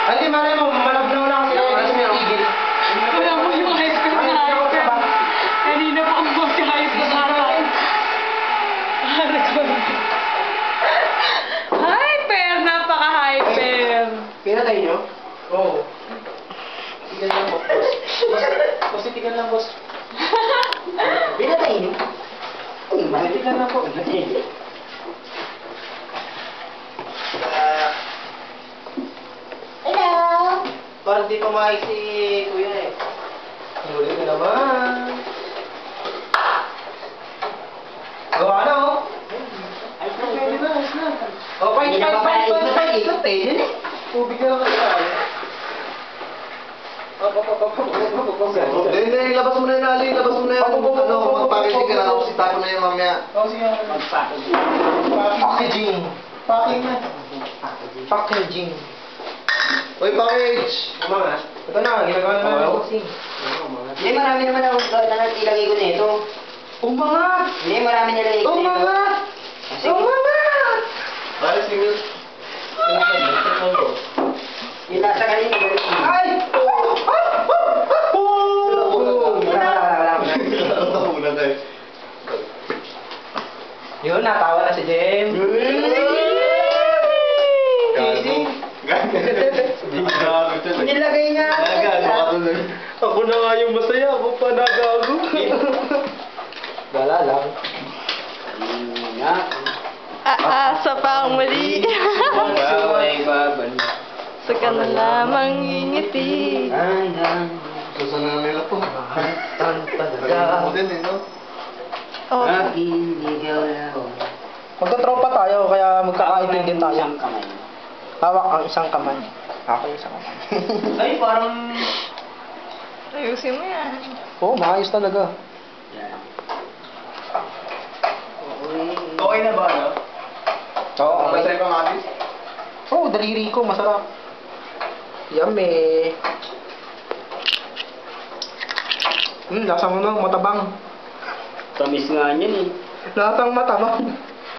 Hindi, malay mo, malabnaw lang kasi kasi may tigil. Wala mo yung hyper na hyper. Kanina pa ang mag-hyper na hyper! Napaka-hyper! Pinatay nyo? Oo. Tigan lang po, boss. Boss, tigan lang, boss. Pinatay nyo? Tigan lang po. Hello! Parang di pumayag si Kuya eh. Huli ko naman. Gawa na oh. Ay, pwede na, ayos na. Oh, Hindi na pa pala ikot eh. Yun eh. Tubig na lang kasi tayo. Hindi, labas mo na yun, Ali. Labas mo na yun. Mag-packaging ka na. Tapos itapon na yun mamaya. Oh, sige. Packaging. Packing na. Packaging. Uy, package! Mga, ito na, ginagawa na namin yung boxing. Hindi, marami naman ako ilagay ko nito. Umangat! Hindi, marami nilagay ko nito. Umangat! Sige. Umangat! Ay, sige. Yung nasa kanina, galing. Ay! Wala. Yun, natawa na si Jem. Easy. Nilagay niya. Ako na nga yung masaya. Ako pa nagago. Wala lang. Aasa pa ang mali. Sa ka na lamang ngingiti. Susan na nila to. Talaga. Ako din eh, no? Oh. Magkatropa tayo, kaya magkakaintindi tayo. Isang kamay. Hawak ang isang kamay. Ako yung isang kamay. Ay, parang... Ayusin mo yan. Oo, maayos talaga. Yan. Okay na ba, no? Oo, okay. Masaya pa nga, Atis? Oo, daliri ko, masarap. Yummy. Lasa mo na, matabang. Tamis nga niyan eh. Lasang matabang.